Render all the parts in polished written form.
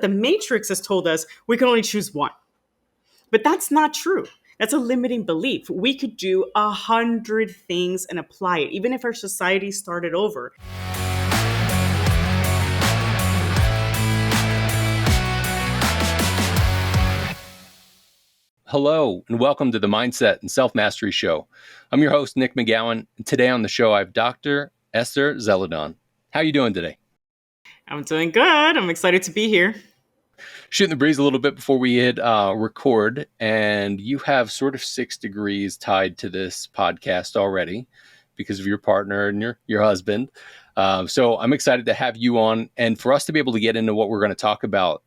The Matrix has told us we can only choose one. But that's not true. That's a limiting belief. We could do 100 things and apply it, even if our society started over. Hello, and welcome to the Mindset and Self-Mastery Show. I'm your host, Nick McGowan. And today on the show, I have Dr. Esther Zeledon. How are you doing today? I'm doing good. I'm excited to be here. Shooting the breeze a little bit before we hit record, and you have sort of 6 degrees tied to this podcast already because of your partner and your husband. So I'm excited to have you on and for us to be able to get into what we're going to talk about.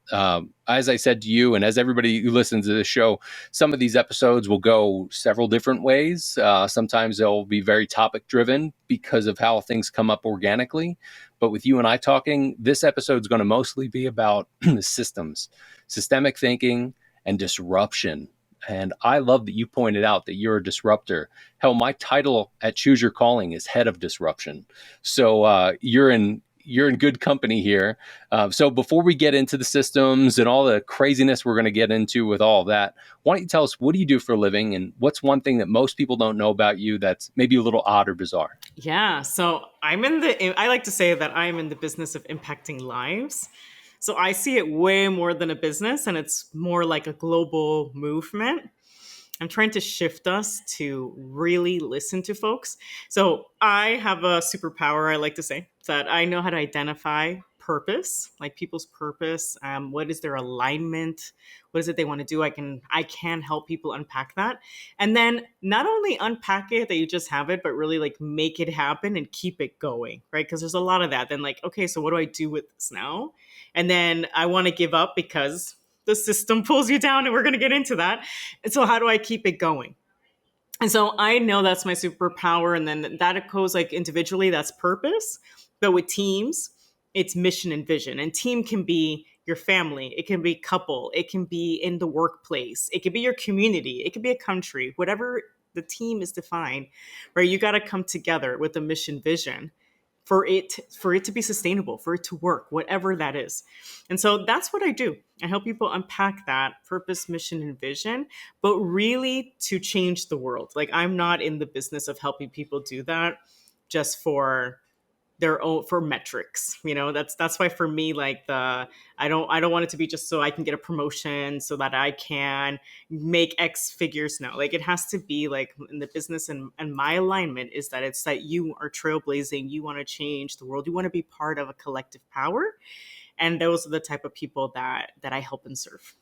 As I said to you, and as everybody who listens to this show, some of these episodes will go several different ways. Sometimes they'll be very topic driven because of how things come up organically. But with you and I talking, this episode is going to mostly be about systems, systemic thinking, and disruption. And I love that you pointed out that you're a disruptor. Hell, my title at Choose Your Calling is Head of Disruption. So you're in good company here. So before we get into the systems and all the craziness we're going to get into with all of that, why don't you tell us, what do you do for a living? And what's one thing that most people don't know about you that's maybe a little odd or bizarre? Yeah, so I like to say that I'm in the business of impacting lives. So I see it way more than a business, and it's more like a global movement. I'm trying to shift us to really listen to folks. So I have a superpower, I like to say, that I know how to identify purpose, like people's purpose. What is their alignment? What is it they want to do? I can help people unpack that. And then not only unpack it that you just have it, but really like make it happen and keep it going, right? Because there's a lot of that. Then like, okay, so what do I do with this now? And then I want to give up because the system pulls you down, and we're going to get into that. And so how do I keep it going? And so I know that's my superpower. And then that goes like individually, that's purpose. But with teams, it's mission and vision. And team can be your family. It can be couple. It can be in the workplace. It could be your community. It could be a country, whatever the team is defined, where you got to come together with a mission vision for it to be sustainable, for it to work, whatever that is. And so that's what I do. I help people unpack that purpose, mission, and vision, but really to change the world. Like, I'm not in the business of helping people do that just for their own, for metrics. That's why for me, like I don't want it to be just so I can get a promotion so that I can make X figures. No, like it has to be like in the business, and my alignment is that it's that you are trailblazing, you want to change the world, you want to be part of a collective power. And those are the type of people that I help and serve.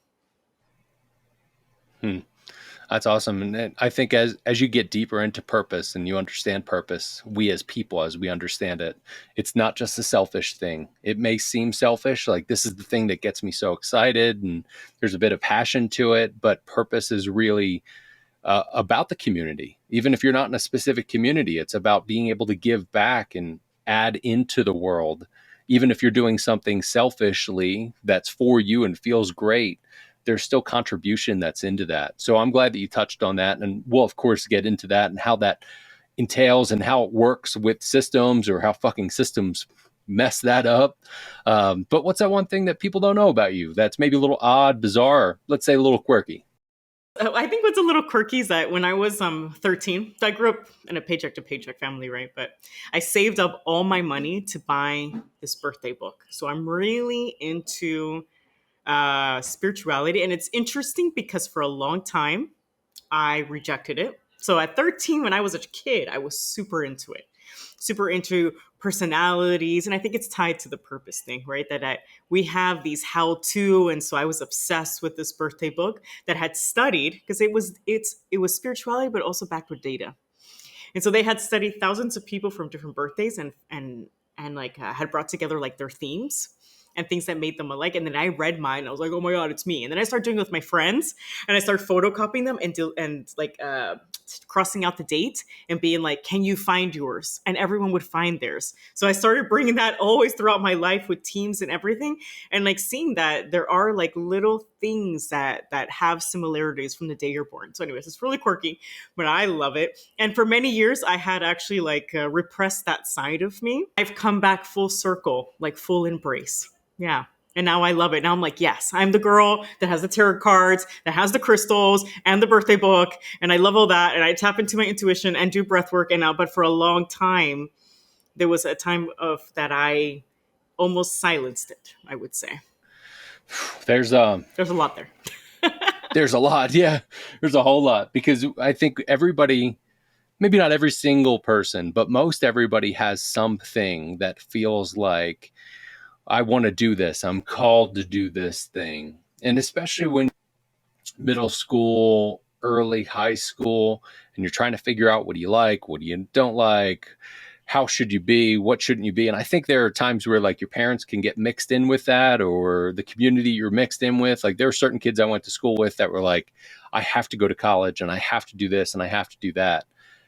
That's awesome. And I think as you get deeper into purpose and you understand purpose, we as people, as we understand it, it's not just a selfish thing. It may seem selfish, like this is the thing that gets me so excited and there's a bit of passion to it, but purpose is really about the community. Even if you're not in a specific community, it's about being able to give back and add into the world. Even if you're doing something selfishly that's for you and feels great, there's still contribution that's into that. So I'm glad that you touched on that. And we'll, of course, get into that and how that entails and how it works with systems, or how fucking systems mess that up. But what's that one thing that people don't know about you that's maybe a little odd, bizarre, let's say a little quirky? I think what's a little quirky is that when I was 13, I grew up in a paycheck to paycheck family, right? But I saved up all my money to buy this birthday book. So I'm really into spirituality. And it's interesting because for a long time, I rejected it. So at 13, when I was a kid, I was super into it, super into personalities. And I think it's tied to the purpose thing, right? That we have these how-to. And so I was obsessed with this birthday book that had studied, because it was spirituality, but also backed with data. And so they had studied thousands of people from different birthdays and like had brought together like their themes and things that made them alike. And then I read mine. And I was like, oh my God, it's me. And then I started doing it with my friends, and I started photocopying them and crossing out the date and being like, can you find yours? And everyone would find theirs. So I started bringing that always throughout my life with teams and everything. And like seeing that there are like little things that have similarities from the day you're born. So anyways, it's really quirky, but I love it. And for many years, I had actually repressed that side of me. I've come back full circle, like full embrace. Yeah. And now I love it. Now I'm like, yes, I'm the girl that has the tarot cards, that has the crystals and the birthday book. And I love all that. And I tap into my intuition and do breath work. And now, but for a long time, there was a time of that I almost silenced it, I would say. There's There's a lot there. there's a lot. Yeah. There's a whole lot, because I think everybody, maybe not every single person, but most everybody has something that feels like, I want to do this. I'm called to do this thing. And especially when middle school, early high school, and you're trying to figure out, what do you like? What do you don't like? How should you be? What shouldn't you be? And I think there are times where like your parents can get mixed in with that, or the community you're mixed in with. Like there are certain kids I went to school with that were like, I have to go to college and I have to do this and I have to do that.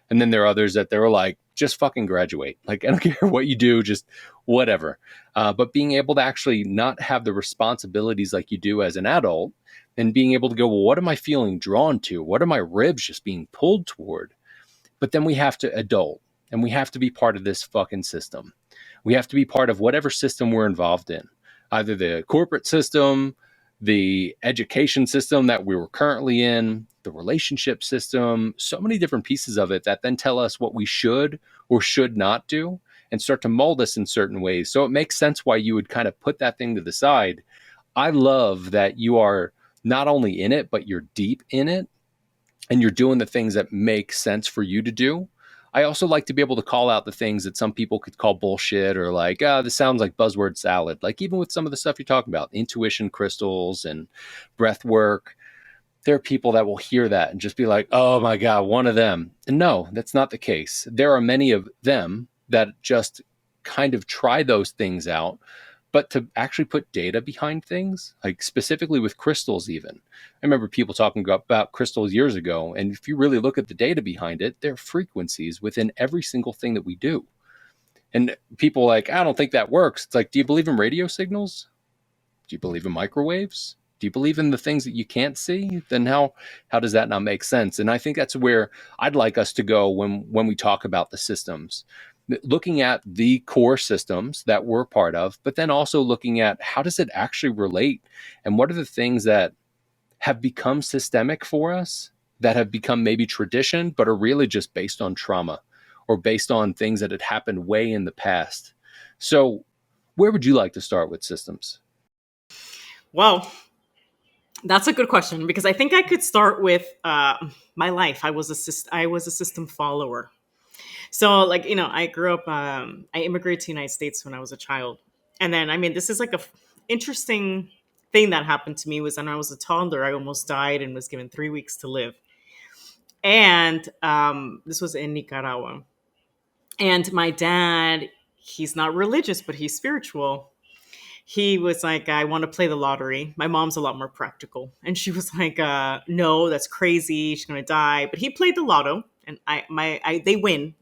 And then there are others that they were like, just fucking graduate. Like, I don't care what you do, just whatever. But being able to actually not have the responsibilities like you do as an adult, and being able to go, well, what am I feeling drawn to? What are my ribs just being pulled toward? But then we have to adult, and we have to be part of this fucking system. We have to be part of whatever system we're involved in, either the corporate system, the education system that we were currently in, the relationship system, so many different pieces of it that then tell us what we should or should not do and start to mold us in certain ways. So it makes sense why you would kind of put that thing to the side. I love that you are not only in it, but you're deep in it, and you're doing the things that make sense for you to do. I also like to be able to call out the things that some people could call bullshit, or like, this sounds like buzzword salad. Like even with some of the stuff you're talking about, intuition crystals and breath work, there are people that will hear that and just be like, oh my God, one of them. And no, that's not the case. There are many of them that just kind of try those things out. But to actually put data behind things, like specifically with crystals, even. I remember people talking about crystals years ago. And if you really look at the data behind it, there are frequencies within every single thing that we do. And people are like, I don't think that works. It's like, do you believe in radio signals? Do you believe in microwaves? Do you believe in the things that you can't see? Then how does that not make sense? And I think that's where I'd like us to go when we talk about the systems, looking at the core systems that we're part of, but then also looking at how does it actually relate, and what are the things that have become systemic for us, that have become maybe tradition, but are really just based on trauma or based on things that had happened way in the past. So where would you like to start with systems? Well, that's a good question, because I think I could start with my life. I was a system follower. So, like, I grew up. I immigrated to the United States when I was a child, and then, I mean, this is like a interesting thing that happened to me. Was when I was a toddler, I almost died and was given 3 weeks to live, and this was in Nicaragua. And my dad, he's not religious, but he's spiritual. He was like, I want to play the lottery. My mom's a lot more practical. And she was like, no, that's crazy. She's going to die. But he played the lotto, and they win,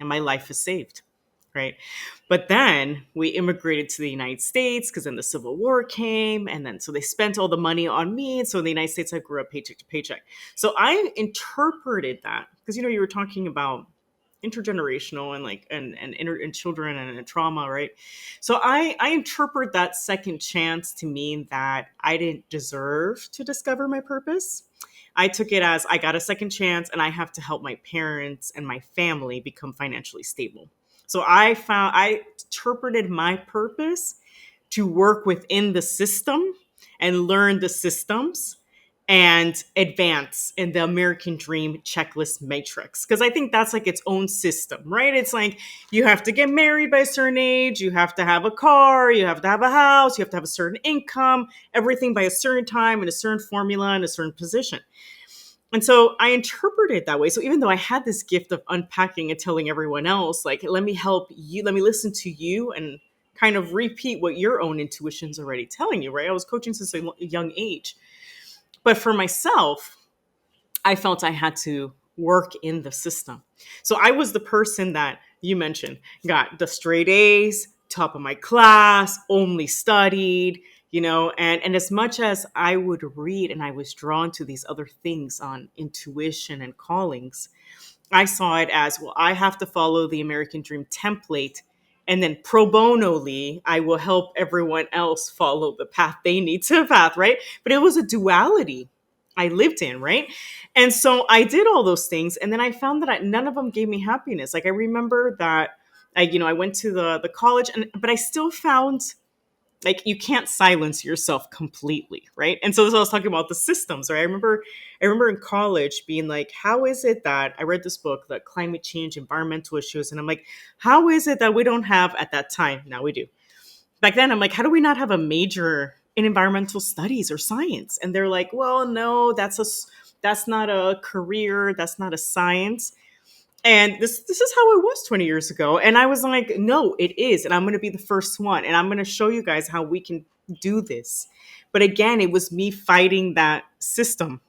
and my life is saved. Right. But then we immigrated to the United States, because then the Civil War came. And then so they spent all the money on me. And so in the United States, I grew up paycheck to paycheck. So I interpreted that, because, you were talking about intergenerational and like and children and trauma, right? So I interpret that second chance to mean that I didn't deserve to discover my purpose. I took it as I got a second chance, and I have to help my parents and my family become financially stable. So I interpreted my purpose to work within the system and learn the systems and advance in the American Dream checklist matrix. Because I think that's like its own system, right? It's like you have to get married by a certain age, you have to have a car, you have to have a house, you have to have a certain income, everything by a certain time in a certain formula in a certain position. And so I interpreted it that way. So even though I had this gift of unpacking and telling everyone else, like, let me help you, let me listen to you and kind of repeat what your own intuition's already telling you, right? I was coaching since a young age. But for myself, I felt I had to work in the system. So I was the person that you mentioned, got the straight A's, top of my class, only studied, and as much as I would read and I was drawn to these other things on intuition and callings, I saw it as, well, I have to follow the American Dream template And then pro bonoly, I will help everyone else follow the path they need to path, right? But it was a duality I lived in, right? And so I did all those things, and then I found that none of them gave me happiness. Like I remember that I went to the college, and but I still found like you can't silence yourself completely, right? And so this I was talking about the systems, right? I remember in college being like, how is it that I read this book, the climate change, environmental issues, and I'm like, how is it that we don't have at that time? Now we do. Back then, I'm like, how do we not have a major in environmental studies or science? And they're like, well, no, that's not a career, that's not a science. And this is how it was 20 years ago. And I was like, no, it is. And I'm going to be the first one. And I'm going to show you guys how we can do this. But again, it was me fighting that system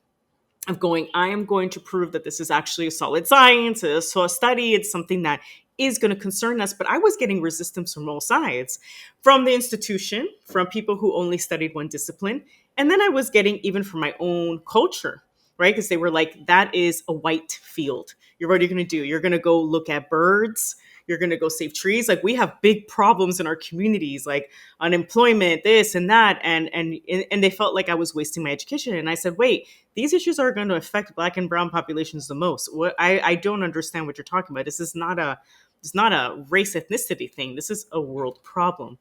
of going, I am going to prove that this is actually a solid science, a study, it's something that is going to concern us. But I was getting resistance from all sides, from the institution, from people who only studied one discipline. And then I was getting even from my own culture, right? Because they were like, that is a white field. What are you going to do? You're going to go look at birds. You're going to go save trees. Like we have big problems in our communities, like unemployment, this and that. And they felt like I was wasting my education. And I said, wait, these issues are going to affect Black and brown populations the most. I don't understand what you're talking about. This is not a race ethnicity thing. This is a world problem.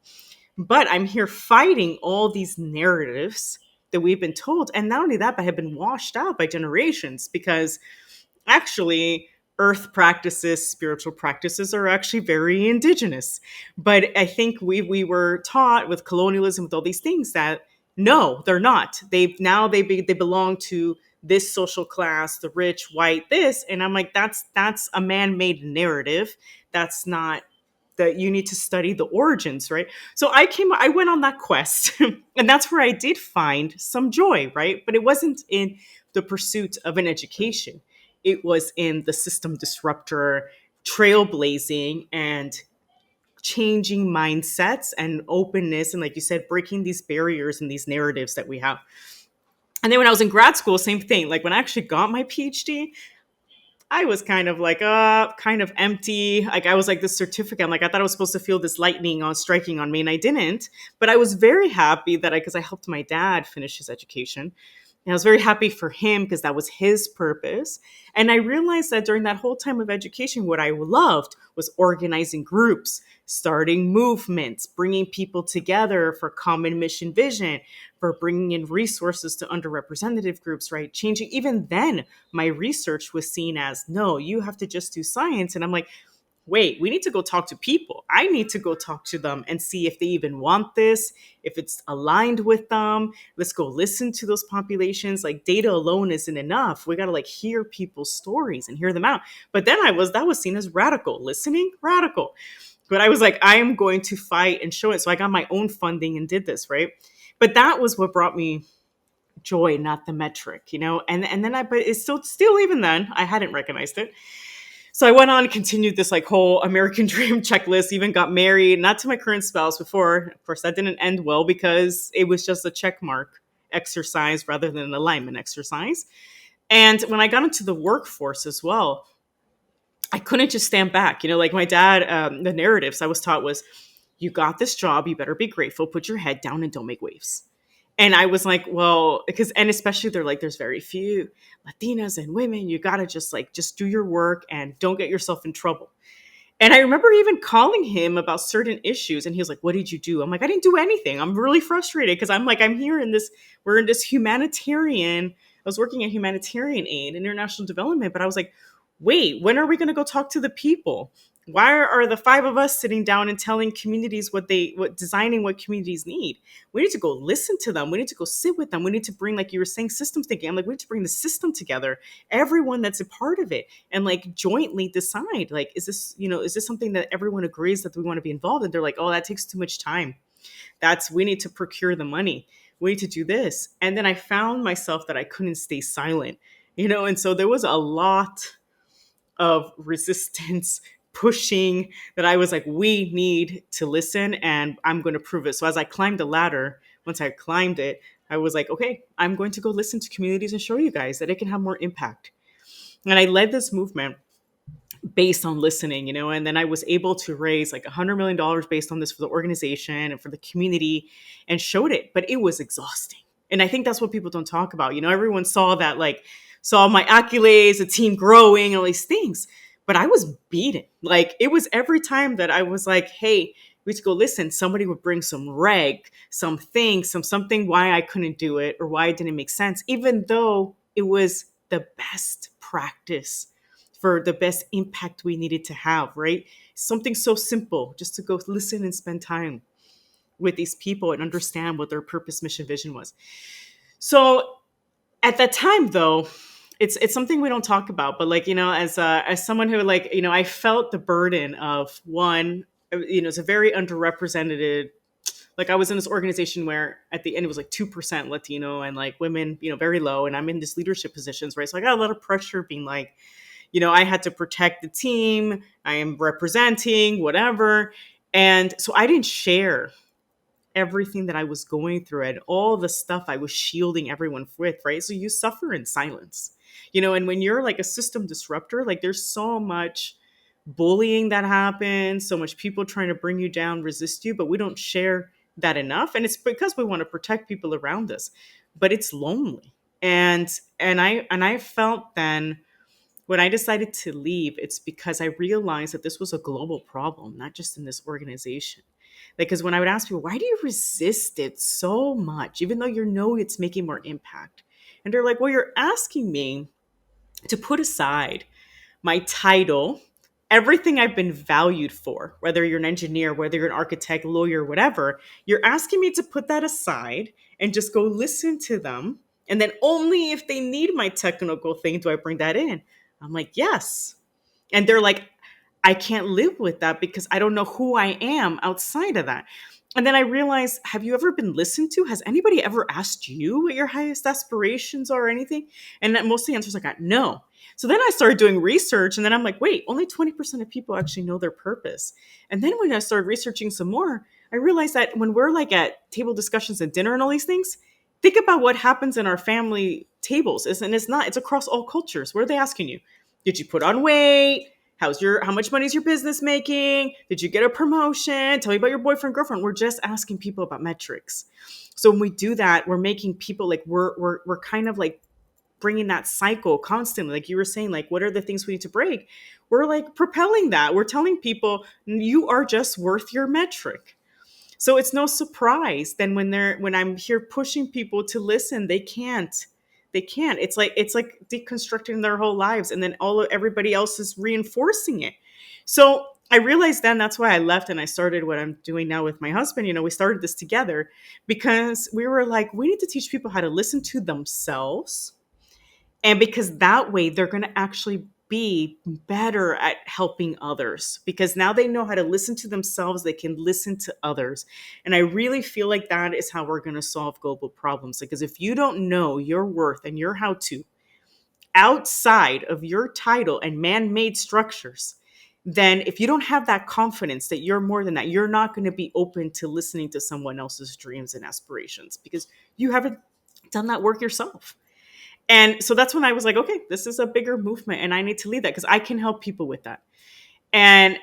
But I'm here fighting all these narratives that we've been told. And not only that, but have been washed out by generations, because actually earth practices, spiritual practices are actually very indigenous. But I think we were taught with colonialism, with all these things, that no, they're not. They belong to this social class, the rich, white, this. And I'm like, that's a man-made narrative. That's not that. You need to study the origins, right? So I went on that quest and that's where I did find some joy, right? But it wasn't in the pursuit of an education. It was in the system disruptor, trailblazing, and changing mindsets and openness. And like you said, breaking these barriers and these narratives that we have. And then when I was in grad school, same thing. Like when I actually got my PhD, I was kind of like, kind of empty. Like I was like this certificate. I'm like, I thought I was supposed to feel this lightning on striking on me, and I didn't. But I was very happy that because I helped my dad finish his education. And I was very happy for him because that was his purpose. And I realized that during that whole time of education, what I loved was organizing groups, starting movements, bringing people together for common mission vision, for bringing in resources to underrepresented groups, right? Changing. Even then, my research was seen as, no, you have to just do science. And I'm like, wait, we need to go talk to people. I need to go talk to them and see if they even want this, if it's aligned with them. Let's go listen to those populations. Like data alone isn't enough. We got to like hear people's stories and hear them out. But then that was seen as radical. Listening, radical. But I was like, I am going to fight and show it. So I got my own funding and did this, right? But that was what brought me joy, not the metric, And then but it's still even then, I hadn't recognized it. So I went on and continued this like whole American dream checklist, even got married, not to my current spouse before. Of course, that didn't end well because it was just a check mark exercise rather than an alignment exercise. And when I got into the workforce as well, I couldn't just stand back. Like my dad, the narratives I was taught was, you got this job, you better be grateful, put your head down and don't make waves. And I was like, well, and especially they're like, there's very few Latinas and women. You got to just do your work and don't get yourself in trouble. And I remember even calling him about certain issues. And he was like, what did you do? I'm like, I didn't do anything. I'm really frustrated because I'm like, we're in this humanitarian. I was working at humanitarian aid, international development. But I was like, wait, when are we going to go talk to the people? Why are the five of us sitting down and telling communities designing what communities need? We need to go listen to them. We need to go sit with them. We need to bring, like you were saying, systems thinking. I'm like, we need to bring the system together, everyone that's a part of it, and like jointly decide, like, is this something that everyone agrees that we want to be involved in? They're like, oh, that takes too much time. We need to procure the money. We need to do this. And then I found myself that I couldn't stay silent, and so there was a lot of resistance pushing that I was like, we need to listen and I'm going to prove it. So as I climbed the ladder, once I climbed it, I was like, okay, I'm going to go listen to communities and show you guys that it can have more impact. And I led this movement based on listening, and then I was able to raise like $100 million based on this for the organization and for the community and showed it, but it was exhausting. And I think that's what people don't talk about. Everyone saw that, like, saw my accolades, the team growing, all these things, but I was beaten. Like, it was every time that I was like, hey, we to go listen, somebody would bring some reg, something, something why I couldn't do it or why it didn't make sense, even though it was the best practice for the best impact we needed to have, right? Something so simple, just to go listen and spend time with these people and understand what their purpose, mission, vision was. So at that time, though, it's something we don't talk about, but like, as someone who, like, I felt the burden of one, it's a very underrepresented. Like, I was in this organization where at the end it was like 2% Latino and like women, very low, and I'm in this leadership positions, right? So I got a lot of pressure being like, I had to protect the team. I am representing whatever. And so I didn't share everything that I was going through and all the stuff I was shielding everyone with, right? So you suffer in silence, and when you're like a system disruptor, like, there's so much bullying that happens, so much people trying to bring you down, resist you, but we don't share that enough. And it's because we want to protect people around us, but it's lonely. And I felt then, when I decided to leave, it's because I realized that this was a global problem, not just in this organization. Like, because when I would ask people, why do you resist it so much, even though you know it's making more impact? And they're like, well, you're asking me to put aside my title, everything I've been valued for, whether you're an engineer, whether you're an architect, lawyer, whatever, you're asking me to put that aside and just go listen to them. And then only if they need my technical thing do I bring that in. I'm like, yes. And they're like, I can't live with that because I don't know who I am outside of that. And then I realized, have you ever been listened to? Has anybody ever asked you what your highest aspirations are or anything? And that most of the answers I got, no. So then I started doing research, and then I'm like, wait, only 20% of people actually know their purpose. And then when I started researching some more, I realized that when we're like at table discussions and dinner and all these things, think about what happens in our family tables. And it's across all cultures. What are they asking you? Did you put on weight? How much money is your business making? Did you get a promotion? Tell me about your boyfriend, girlfriend. We're just asking people about metrics. So when we do that, we're making people, like, we're kind of like bringing that cycle constantly. Like you were saying, like, what are the things we need to break? We're like propelling that. We're telling people you are just worth your metric. So it's no surprise then when I'm here pushing people to listen, they can't. They can't. It's like deconstructing their whole lives, and then everybody else is reinforcing it. So I realized then that's why I left and I started what I'm doing now with my husband. We started this together because we were like, we need to teach people how to listen to themselves, and because that way they're going to actually be better at helping others, because now they know how to listen to themselves, they can listen to others. And I really feel like that is how we're going to solve global problems, because if you don't know your worth and your how to outside of your title and man-made structures, then if you don't have that confidence that you're more than that, you're not going to be open to listening to someone else's dreams and aspirations because you haven't done that work yourself. And so that's when I was like, okay, this is a bigger movement and I need to lead that because I can help people with that. And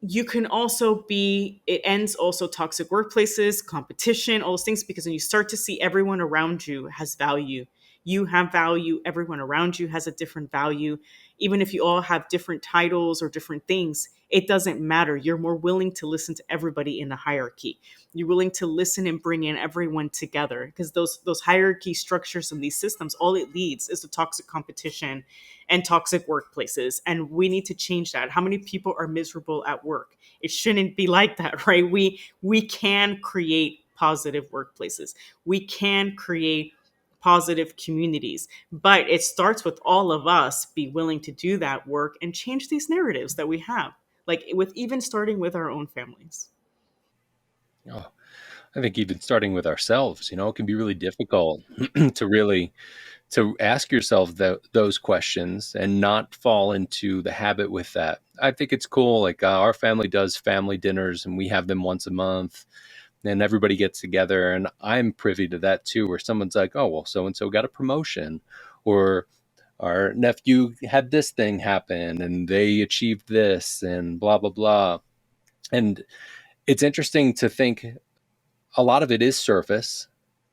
you can also it ends also toxic workplaces, competition, all those things, because when you start to see everyone around you has value, you have value, everyone around you has a different value. Even if you all have different titles or different things, it doesn't matter. You're more willing to listen to everybody in the hierarchy. You're willing to listen and bring in everyone together, because those hierarchy structures and these systems, all it leads is to toxic competition and toxic workplaces. And we need to change that. How many people are miserable at work? It shouldn't be like that, right? We can create positive workplaces. We can create positive communities, but it starts with all of us be willing to do that work and change these narratives that we have, like with even starting with our own families. Oh, I think even starting with ourselves, it can be really difficult to really to ask yourself those questions and not fall into the habit with that. I think it's cool. Like our family does family dinners, and we have them once a month, and everybody gets together. And I'm privy to that too, where someone's like, "Oh, well, so and so got a promotion," or our nephew had this thing happen and they achieved this and blah, blah, blah. And it's interesting to think a lot of it is surface,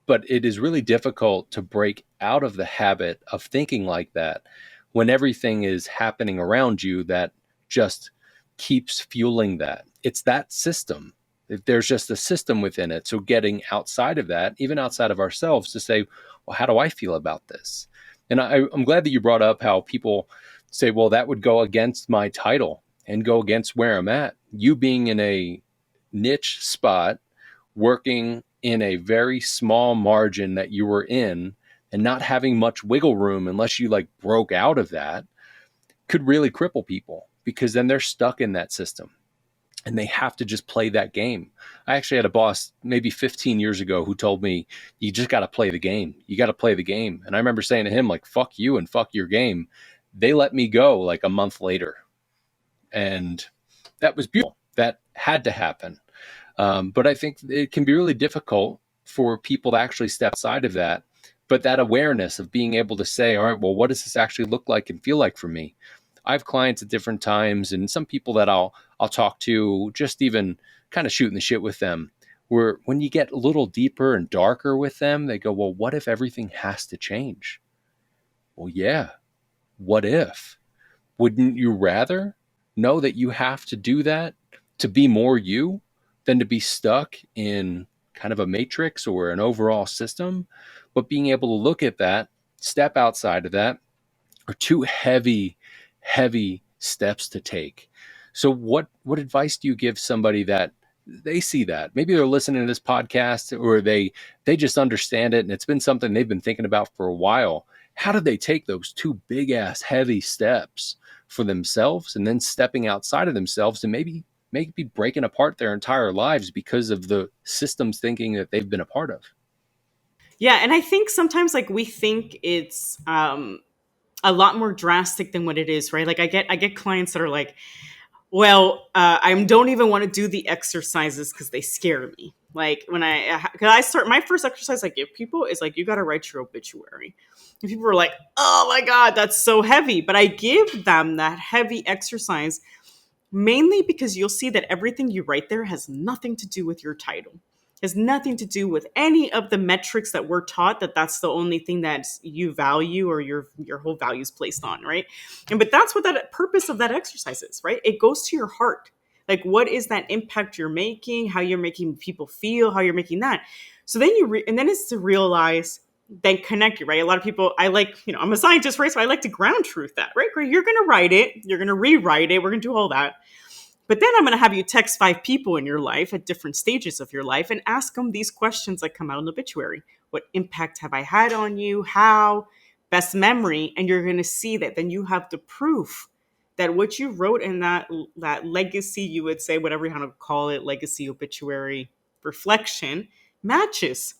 but it is really difficult to break out of the habit of thinking like that when everything is happening around you that just keeps fueling that. It's that system. There's just a system within it. So getting outside of that, even outside of ourselves, to say, well, how do I feel about this? And I'm glad that you brought up how people say, well, that would go against my title and go against where I'm at. You being in a niche spot, working in a very small margin that you were in and not having much wiggle room unless you like broke out of that could really cripple people because then they're stuck in that system and they have to just play that game. I actually had a boss maybe 15 years ago who told me, you just got to play the game. You got to play the game. And I remember saying to him, like, fuck you and fuck your game. They let me go like a month later. And that was beautiful. That had to happen. But I think it can be really difficult for people to actually step outside of that. But that awareness of being able to say, all right, well, what does this actually look like and feel like for me? I have clients at different times and some people that I'll talk to, just even kind of shooting the shit with them, where when you get a little deeper and darker with them, they go, well, what if everything has to change? Well, yeah. What if? Wouldn't you rather know that you have to do that to be more you than to be stuck in kind of a matrix or an overall system? But being able to look at that, step outside of that, are two heavy, heavy steps to take. So what advice do you give somebody that they see that maybe they're listening to this podcast or they just understand it and it's been something they've been thinking about for a while? How do they take those two big ass heavy steps for themselves and then stepping outside of themselves and maybe breaking apart their entire lives because of the systems thinking that they've been a part of? Yeah, and I think sometimes like we think it's a lot more drastic than what it is, right? Like I get clients that are like, well, I don't even want to do the exercises because they scare me. Like when because I start my first exercise I give people is like, you got to write your obituary. And people are like, oh my God, that's so heavy. But I give them that heavy exercise mainly because you'll see that everything you write there has nothing to do with your title, has nothing to do with any of the metrics that we're taught that that's the only thing that you value or your whole value is placed on, right? And but that's what that purpose of that exercise is, right? It goes to your heart. Like, what is that impact you're making, how you're making people feel, how you're making that. So then and then it's to realize, then connect it, right? A lot of people, I like, I'm a scientist, right? So I like to ground truth that, right? You're going to write it, you're going to rewrite it, we're going to do all that. But then I'm going to have you text 5 people in your life at different stages of your life and ask them these questions that come out in the obituary. What impact have I had on you? How? Best memory. And you're going to see that then you have the proof that what you wrote in that legacy, you would say, whatever you want to call it, legacy, obituary, reflection, matches.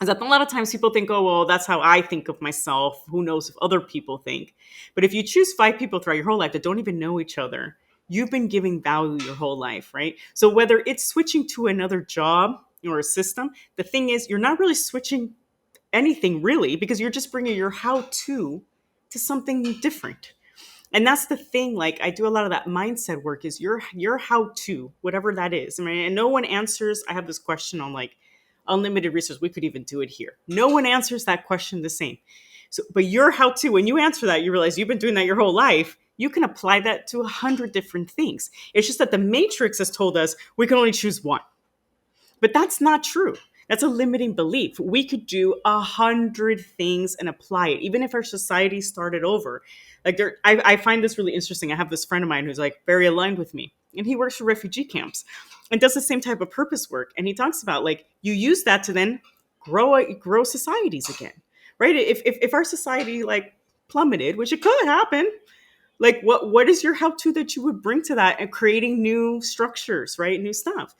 Is that a lot of times people think, oh, well, that's how I think of myself. Who knows if other people think? But if you choose 5 people throughout your whole life that don't even know each other, you've been giving value your whole life, right? So whether it's switching to another job or a system, the thing is, you're not really switching anything really because you're just bringing your how to something different. And that's the thing, like I do a lot of that mindset work is your how to, whatever that is. I mean, and no one answers. I have this question on like unlimited resource. We could even do it here. No one answers that question the same. So, but your how to, when you answer that, you realize you've been doing that your whole life. You can apply that to 100 different things. It's just that the matrix has told us we can only choose one. But that's not true. That's a limiting belief. We could do 100 things and apply it, even if our society started over. Like I find this really interesting. I have this friend of mine who's like very aligned with me, and he works for refugee camps and does the same type of purpose work. And he talks about like you use that to then grow societies again, right? If our society like plummeted, which it could happen, like what is your how to that you would bring to that and creating new structures, right? New stuff.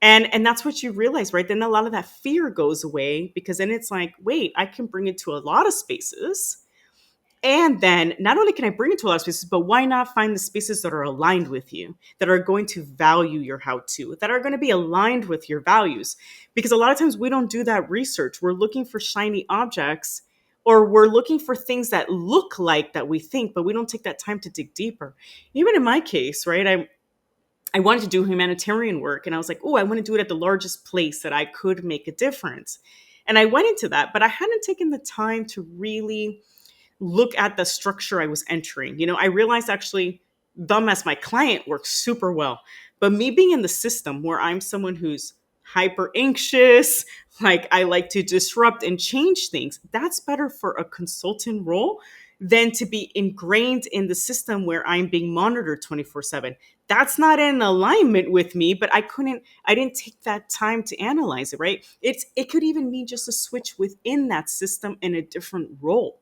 And that's what you realize, right? Then a lot of that fear goes away because then it's like, wait, I can bring it to a lot of spaces. And then not only can I bring it to a lot of spaces, but why not find the spaces that are aligned with you, that are going to value your how to, that are going to be aligned with your values? Because a lot of times we don't do that research. We're looking for shiny objects or we're looking for things that look like that we think, but we don't take that time to dig deeper. Even in my case, right? I wanted to do humanitarian work, and I was like, oh, I want to do it at the largest place that I could make a difference. And I went into that, but I hadn't taken the time to really look at the structure I was entering. I realized actually them as my client works super well. But me being in the system where I'm someone who's hyper anxious, like I like to disrupt and change things, that's better for a consultant role than to be ingrained in the system where I'm being monitored 24/7. That's not in alignment with me, but I didn't take that time to analyze it, right? It could even be just a switch within that system in a different role.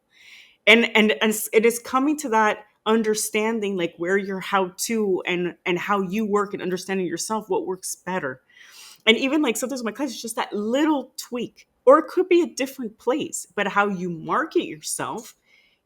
And it is coming to that understanding, like where your how to and how you work, and understanding yourself, what works better. And even like sometimes my class is just that little tweak, or it could be a different place, but how you market yourself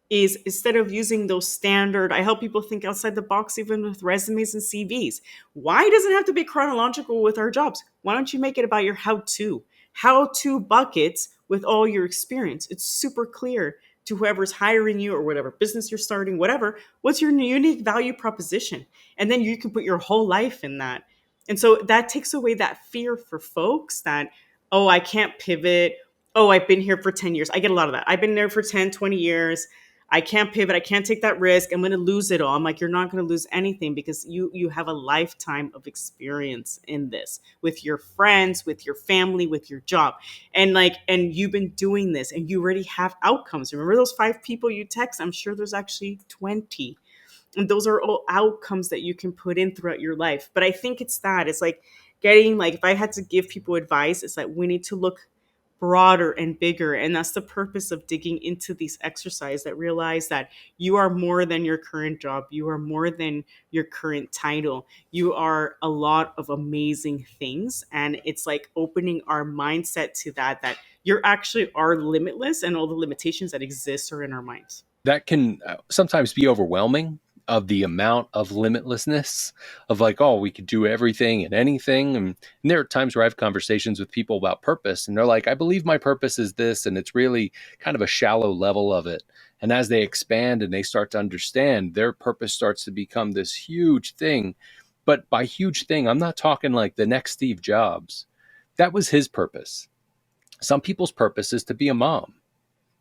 is, instead of using those standard, I help people think outside the box, even with resumes and CVs. Why does it have to be chronological with our jobs? Why don't you make it about your how to buckets with all your experience? It's super clear to whoever's hiring you or whatever business you're starting, whatever. What's your unique value proposition? And then you can put your whole life in that. And so that takes away that fear for folks that, oh, I can't pivot. Oh, I've been here for 10 years. I get a lot of that. I've been there for 10, 20 years. I can't pivot. I can't take that risk. I'm going to lose it all. I'm like, you're not going to lose anything, because you have a lifetime of experience in this with your friends, with your family, with your job. And you've been doing this and you already have outcomes. Remember those 5 people you text? I'm sure there's actually 20. And those are all outcomes that you can put in throughout your life. But I think it's like getting, like, if I had to give people advice, it's like we need to look broader and bigger. And that's the purpose of digging into these exercises, that realize that you are more than your current job. You are more than your current title. You are a lot of amazing things. And it's like opening our mindset to that you're actually are limitless, and all the limitations that exist are in our minds. That can sometimes be overwhelming, of the amount of limitlessness of like, oh, we could do everything and anything. And there are times where I have conversations with people about purpose, and they're like, I believe my purpose is this. And it's really kind of a shallow level of it. And as they expand and they start to understand, their purpose starts to become this huge thing. But by huge thing, I'm not talking like the next Steve Jobs. That was his purpose. Some people's purpose is to be a mom.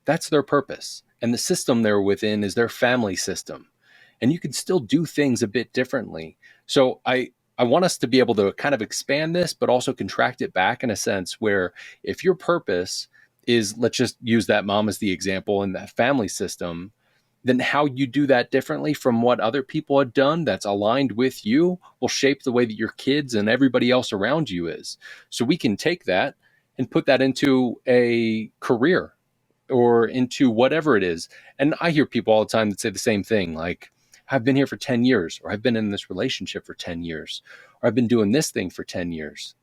That's their purpose. And the system they're within is their family system. And you can still do things a bit differently. So I want us to be able to kind of expand this, but also contract it back in a sense where if your purpose is, let's just use that mom as the example in that family system, then how you do that differently from what other people have done that's aligned with you will shape the way that your kids and everybody else around you is. So we can take that and put that into a career or into whatever it is. And I hear people all the time that say the same thing, like, I've been here for 10 years, or I've been in this relationship for 10 years, or I've been doing this thing for 10 years.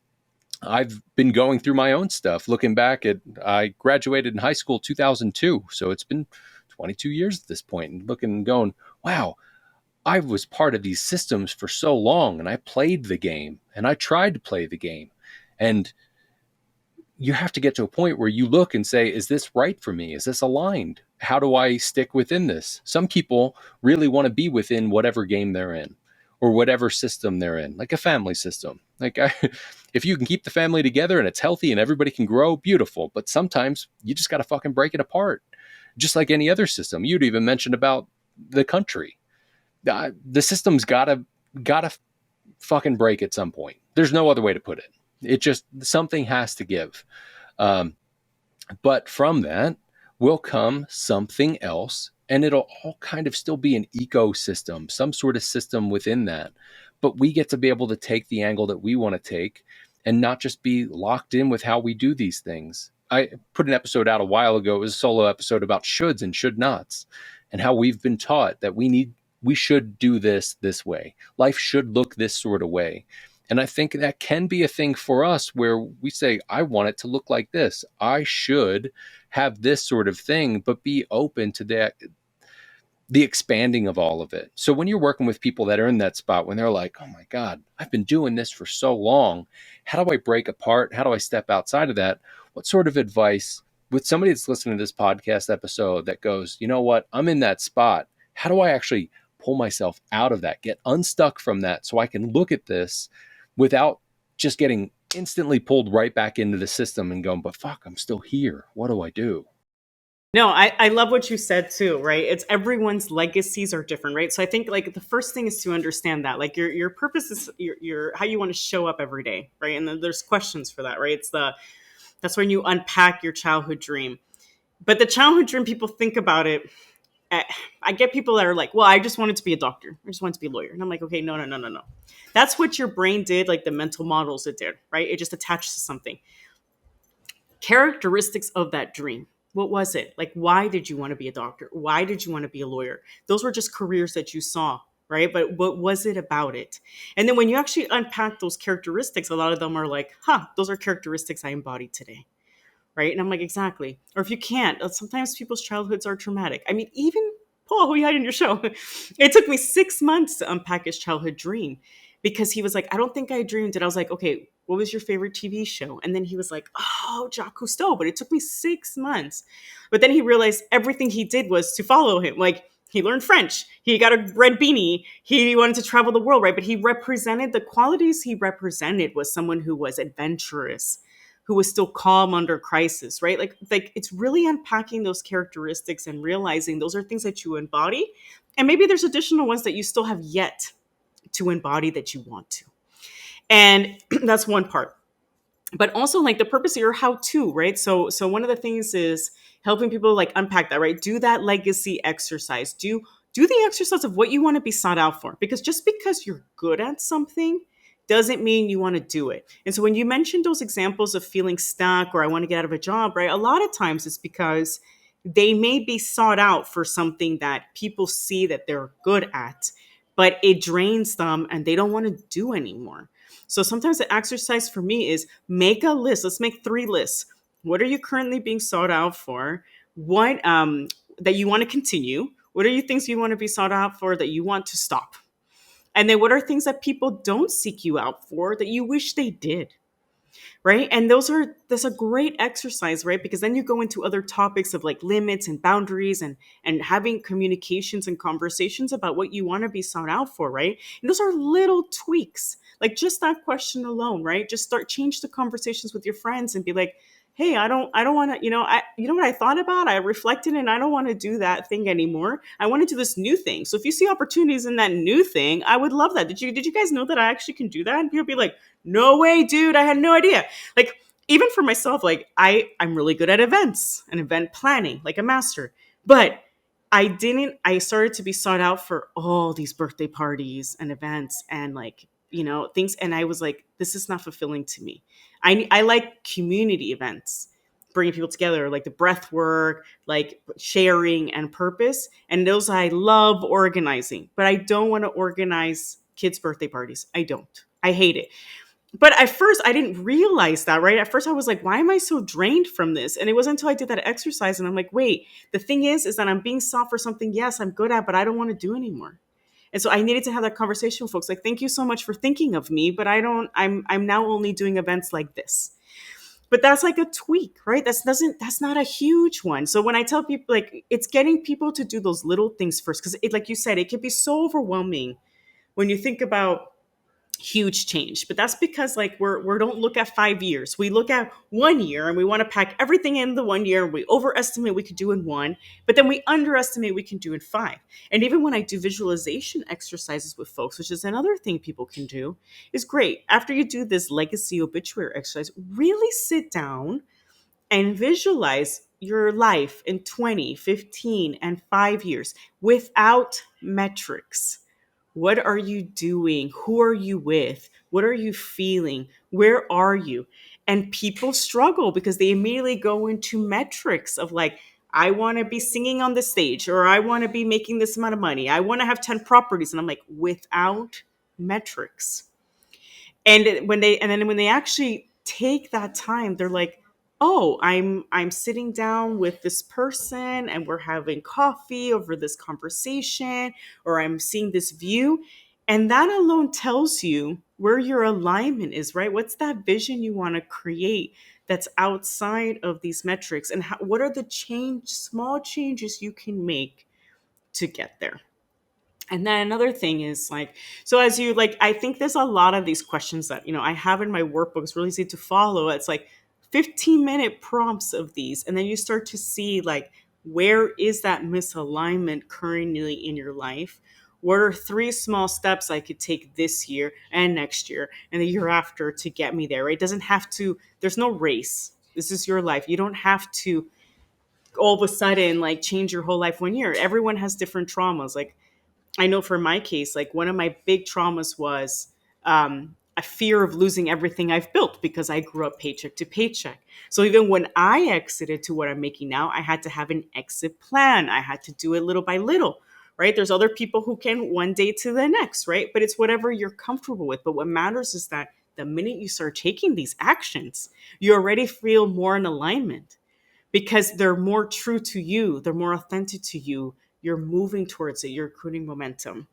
I've been going through my own stuff, looking back at, I graduated in high school 2002. So it's been 22 years at this point, and looking and going, wow, I was part of these systems for so long, and I played the game, and I tried to play the game. And you have to get to a point where you look and say, is this right for me? Is this aligned? How do I stick within this? Some people really want to be within whatever game they're in or whatever system they're in, like a family system. If you can keep the family together and it's healthy and everybody can grow, beautiful. But sometimes you just got to fucking break it apart, just like any other system. You'd even mentioned about the country. The system's gotta fucking break at some point. There's no other way to put it. It just, something has to give. But from that will come something else, and it'll all kind of still be an ecosystem, some sort of system within that. But we get to be able to take the angle that we want to take and not just be locked in with how we do these things. I put an episode out a while ago. It was a solo episode about shoulds and should nots, and how we've been taught that we should do this way. Life should look this sort of way. And I think that can be a thing for us where we say, I want it to look like this. I should have this sort of thing, but be open to that, the expanding of all of it. So when you're working with people that are in that spot, when they're like, oh my God, I've been doing this for so long. How do I break apart? How do I step outside of that? What sort of advice with somebody that's listening to this podcast episode that goes, you know what, I'm in that spot. How do I actually pull myself out of that, get unstuck from that so I can look at this without just getting instantly pulled right back into the system and going, but fuck, I'm still here. What do I do? No, I love what you said too, right? It's everyone's legacies are different, right? So I think like the first thing is to understand that like your purpose is your how you want to show up every day, right? And then there's questions for that, right? That's when you unpack your childhood dream. But the childhood dream, people think about it. I get people that are like, well, I just wanted to be a doctor. I just wanted to be a lawyer. And I'm like, okay, no, no, no, no, no. That's what your brain did, like the mental models it did, right? It just attached to something. Characteristics of that dream. What was it? Like, why did you want to be a doctor? Why did you want to be a lawyer? Those were just careers that you saw, right? But what was it about it? And then when you actually unpack those characteristics, a lot of them are like, those are characteristics I embody today. Right. And I'm like, exactly. Or if you can't, sometimes people's childhoods are traumatic. I mean, even Paul, who you had in your show, it took me 6 months to unpack his childhood dream because he was like, I don't think I dreamed it. I was like, okay, what was your favorite TV show? And then he was like, oh, Jacques Cousteau. But it took me 6 months. But then he realized everything he did was to follow him. Like, he learned French. He got a red beanie. He wanted to travel the world, right? But he represented the qualities he represented was someone who was adventurous, who was still calm under crisis, right? Like it's really unpacking those characteristics and realizing those are things that you embody. And maybe there's additional ones that you still have yet to embody that you want to. And that's one part. But also like the purpose of your how to, right? So one of the things is helping people like unpack that, right? Do that legacy exercise. Do the exercise of what you want to be sought out for. Because just because you're good at something doesn't mean you want to do it. And so when you mentioned those examples of feeling stuck or I want to get out of a job, right? A lot of times it's because they may be sought out for something that people see that they're good at, but it drains them and they don't want to do anymore. So sometimes the exercise for me is make a list. Let's make 3 lists. What are you currently being sought out for? What that you want to continue? What are you things you want to be sought out for that you want to stop? And then what are things that people don't seek you out for that you wish they did? Right. And that's a great exercise, right? Because then you go into other topics of like limits and boundaries and having communications and conversations about what you want to be sought out for, right? And those are little tweaks. Like just that question alone, right? Just change the conversations with your friends and be like, hey, I don't want to, you know what I thought about? I reflected and I don't want to do that thing anymore. I want to do this new thing. So if you see opportunities in that new thing, I would love that. Did you guys know that I actually can do that? And people be like, no way, dude. I had no idea. Like even for myself, like I'm really good at events and event planning, like a master. But I started to be sought out for all these birthday parties and events and like, things. And I was like, this is not fulfilling to me. I like community events, bringing people together, like the breath work, like sharing and purpose. And those I love organizing, but I don't want to organize kids' birthday parties. I don't. I hate it. But at first, I didn't realize that, right? At first, I was like, why am I so drained from this? And it wasn't until I did that exercise and I'm like, wait, the thing is that I'm being sought for something, yes, I'm good at, but I don't want to do anymore. And so I needed to have that conversation with folks. Like, thank you so much for thinking of me, but I'm now only doing events like this. But that's like a tweak, right? That's not a huge one. So when I tell people, like, it's getting people to do those little things first, because like you said, it can be so overwhelming when you think about huge change. But that's because like we don't look at 5 years. We look at 1 year and we want to pack everything in the 1 year. We overestimate we could do in 1, but then we underestimate we can do in 5. And even when I do visualization exercises with folks, which is another thing people can do, is great. After you do this legacy obituary exercise, really sit down and visualize your life in 20, 15, and 5 years without metrics. What are you doing? Who are you with? What are you feeling? Where are you? And people struggle because they immediately go into metrics of like, I want to be singing on the stage, or I want to be making this amount of money. I want to have 10 properties. And I'm like, without metrics. And when they actually take that time, they're like, oh, I'm sitting down with this person and we're having coffee over this conversation, or I'm seeing this view. And that alone tells you where your alignment is, right? What's that vision you want to create that's outside of these metrics, and what are the small changes you can make to get there. And then another thing is like, so as you like, I think there's a lot of these questions that, I have in my workbooks really easy to follow. It's like 15-minute prompts of these. And then you start to see like, where is that misalignment currently in your life? What are 3 small steps I could take this year and next year and the year after to get me there, right? It doesn't have to, there's no race. This is your life. You don't have to all of a sudden like change your whole life 1 year. Everyone has different traumas. Like, I know for my case, like one of my big traumas was a fear of losing everything I've built because I grew up paycheck to paycheck. So even when I exited to what I'm making now, I had to have an exit plan. I had to do it little by little, right? There's other people who can one day to the next, right? But it's whatever you're comfortable with. But what matters is that the minute you start taking these actions, you already feel more in alignment because they're more true to you, they're more authentic to you. You're moving towards it, you're accruing momentum.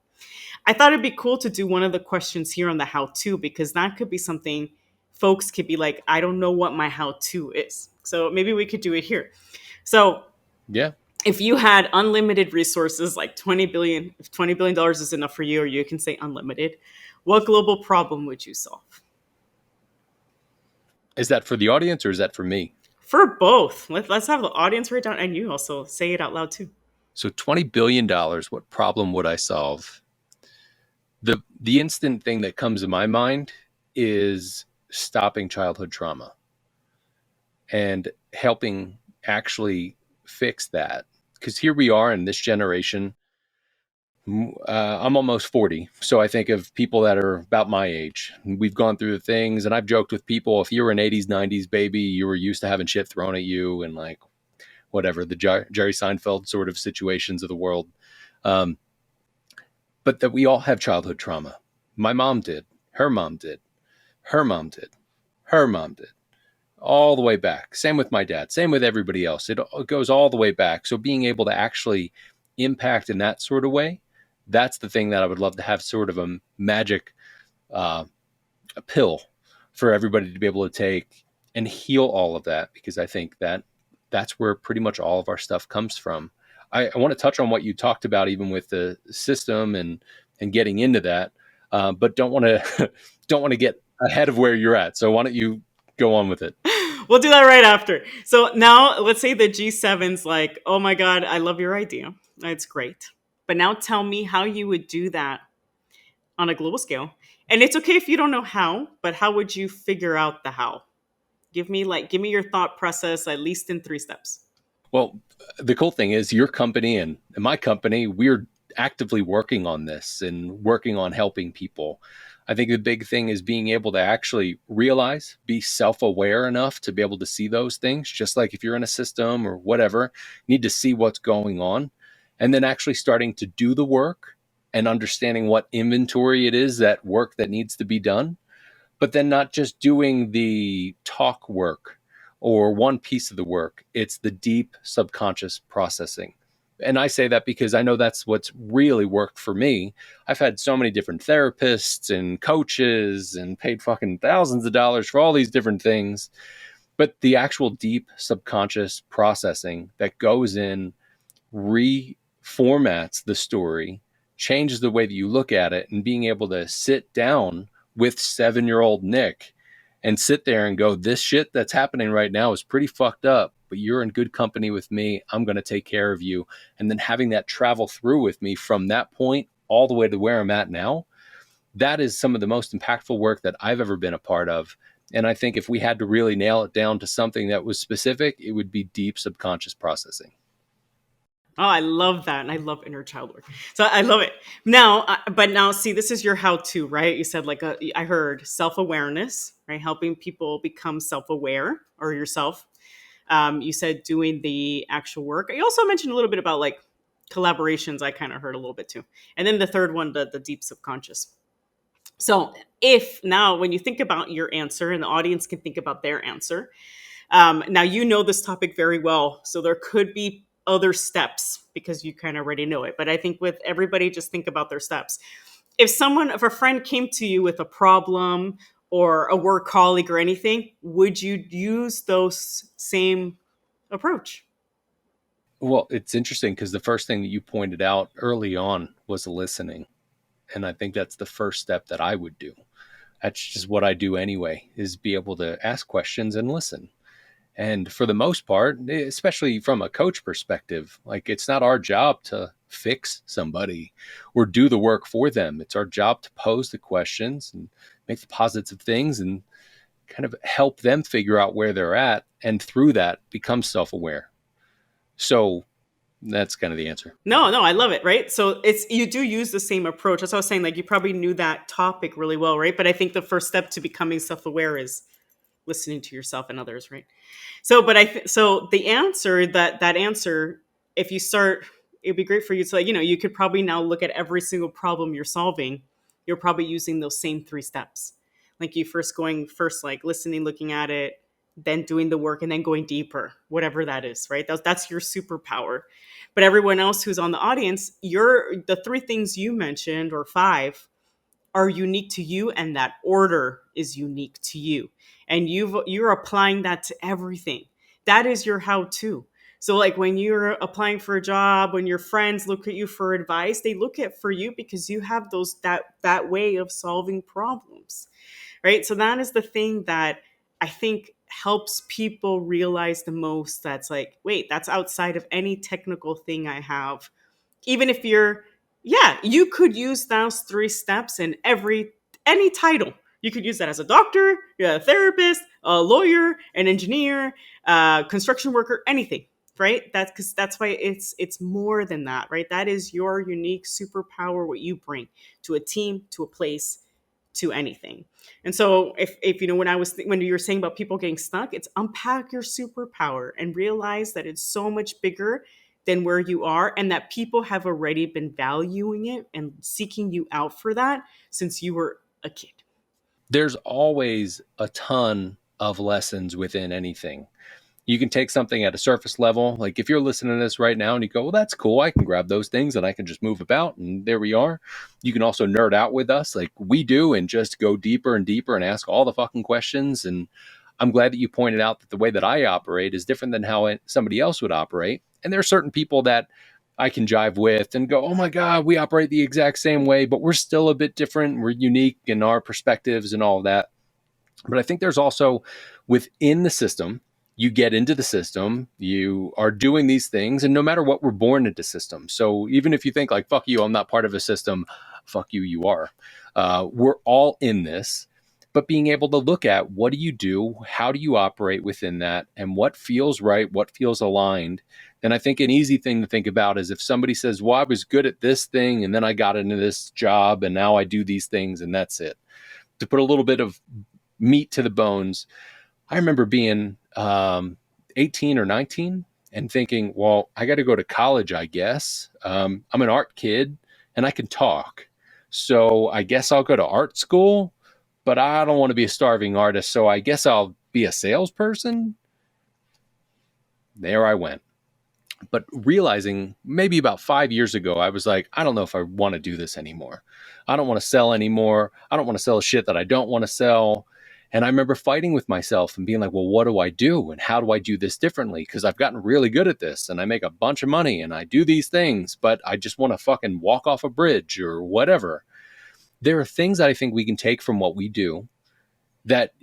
I thought it'd be cool to do one of the questions here on the how to, because that could be something folks could be like, I don't know what my how to is. So maybe we could do it here. So Yeah. if you had unlimited resources, like 20 billion, if $20 billion is enough for you, or you can say unlimited, what global problem would you solve? Is that for the audience or is that for me? For both. Let's have the audience write down, and you also say it out loud too. So $20 billion, what problem would I solve? The instant thing that comes to my mind is stopping childhood trauma and helping actually fix that. Because here we are in this generation. I'm almost 40. So I think of people that are about my age. We've gone through the things, and I've joked with people, if you were an 80s, 90s baby, you were used to having shit thrown at you and like whatever, the Jerry Seinfeld sort of situations of the world. But that we all have childhood trauma. My mom did. Her mom did. Her mom did. Her mom did. All the way back. Same with my dad. Same with everybody else. It goes all the way back. So being able to actually impact in that sort of way, that's the thing that I would love to have sort of a magic a pill for everybody to be able to take and heal all of that, because I think that that's where pretty much all of our stuff comes from. I want to touch on what you talked about, even with the system and getting into that, but don't want to don't want to get ahead of where you're at. So why don't you go on with it? We'll do that right after. So now let's say the G7's like, oh my God, I love your idea. It's great. But now tell me how you would do that on a global scale. And it's okay if you don't know how, but how would you figure out the how? Give me your thought process, at least in 3 steps. Well, the cool thing is your company and my company, we're actively working on this and working on helping people. I think the big thing is being able to actually realize, be self-aware enough to be able to see those things. Just like if you're in a system or whatever, you need to see what's going on, and then actually starting to do the work and understanding what inventory it is, that work that needs to be done, but then not just doing the talk work or one piece of the work. It's the deep subconscious processing. And I say that because I know that's what's really worked for me. I've had so many different therapists and coaches and paid fucking thousands of dollars for all these different things. But the actual deep subconscious processing that goes in, reformats the story, changes the way that you look at it, and being able to sit down with 7-year-old Nick and sit there and go, this shit that's happening right now is pretty fucked up, but you're in good company with me. I'm going to take care of you. And then having that travel through with me from that point all the way to where I'm at now, that is some of the most impactful work that I've ever been a part of. And I think if we had to really nail it down to something that was specific, it would be deep subconscious processing. Oh, I love that. And I love inner child work. So I love it. Now, but now see, this is your how-to, right? You said I heard self-awareness, right? Helping people become self-aware, or yourself. You said doing the actual work. You also mentioned a little bit about like collaborations. I kind of heard a little bit too. And then the third one, the deep subconscious. So if now when you think about your answer and the audience can think about their answer, now you know this topic very well. So there could be other steps because you kind of already know it. But I think with everybody, just think about their steps. If a friend came to you with a problem or a work colleague or anything, would you use those same approach? Well, it's interesting because the first thing that you pointed out early on was listening. And I think that's the first step that I would do. That's just what I do anyway, is be able to ask questions and listen. And for the most part, especially from a coach perspective, like it's not our job to fix somebody or do the work for them. It's our job to pose the questions and make the positive things and kind of help them figure out where they're at. And through that, become self aware. So that's kind of the answer. No, no, I love it, right? So it's you do use the same approach. That's what I was saying. Like you probably knew that topic really well, right? But I think the first step to becoming self-aware is listening to yourself and others, right? So, but so the answer that answer, if you start, it'd be great for you to like, you could probably now look at every single problem you're solving. You're probably using those same three steps. Like you first like listening, looking at it, then doing the work, and then going deeper, whatever that is, right? That's your superpower. But everyone else who's on the audience, the three things you mentioned or five are unique to you, and that order is unique to you, and you're applying that to everything. That is your how-to. So like when you're applying for a job, when your friends look at you for advice, they look at for you because you have that way of solving problems, right? So that is the thing that I think helps people realize the most. That's like, wait, that's outside of any technical thing I have. Even if you're, yeah, you could use those three steps in any title. You could use that as a doctor, a therapist, a lawyer, an engineer, construction worker, anything, right? That's because that's why it's more than that, right? That is your unique superpower, what you bring to a team, to a place, to anything. And so if when you were saying about people getting stuck, it's unpack your superpower and realize that it's so much bigger than where you are, and that people have already been valuing it and seeking you out for that since you were a kid. There's always a ton of lessons within anything. You can take something at a surface level. Like if you're listening to this right now and you go, well, that's cool. I can grab those things and I can just move about. And there we are. You can also nerd out with us like we do and just go deeper and deeper and ask all the fucking questions. And I'm glad that you pointed out that the way that I operate is different than how somebody else would operate. And there are certain people that I can jive with and go, oh my God, we operate the exact same way, but we're still a bit different. We're unique in our perspectives and all of that. But I think there's also within the system, you get into the system, you are doing these things, and no matter what, we're born into systems. So even if you think like, fuck you, I'm not part of a system, fuck you, you are. We're all in this, but being able to look at what do you do, how do you operate within that, and what feels right, what feels aligned. And I think an easy thing to think about is if somebody says, well, I was good at this thing, and then I got into this job, and now I do these things, and that's it. To put a little bit of meat to the bones, I remember being 18 or 19 and thinking, well, I got to go to college, I guess. I'm an art kid and I can talk. So I guess I'll go to art school, but I don't want to be a starving artist. So I guess I'll be a salesperson. There I went. But realizing maybe about 5 years ago, I was like, I don't know if I want to do this anymore. I don't want to sell anymore. I don't want to sell shit that I don't want to sell. And I remember fighting with myself and being like, well, what do I do? And how do I do this differently? Because I've gotten really good at this and I make a bunch of money and I do these things, but I just want to fucking walk off a bridge or whatever. There are things that I think we can take from what we do that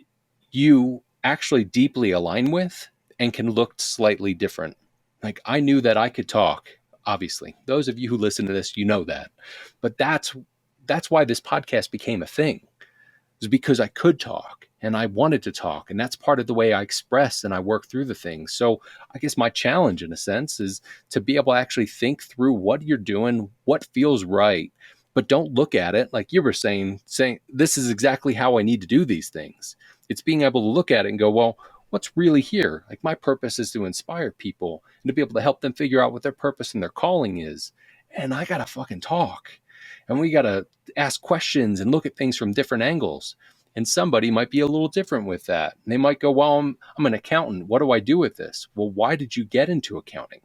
you actually deeply align with and can look slightly different. Like I knew that I could talk, obviously. Those of you who listen to this, you know that. But that's why this podcast became a thing. Is because I could talk and I wanted to talk. And that's part of the way I express and I work through the things. So I guess my challenge in a sense is to be able to actually think through what you're doing, what feels right, but don't look at it like you were saying this is exactly how I need to do these things. It's being able to look at it and go, well, what's really here? Like my purpose is to inspire people and to be able to help them figure out what their purpose and their calling is. And I got to fucking talk. And we got to ask questions and look at things from different angles. And somebody might be a little different with that. And they might go, well, I'm an accountant. What do I do with this? Well, why did you get into accounting?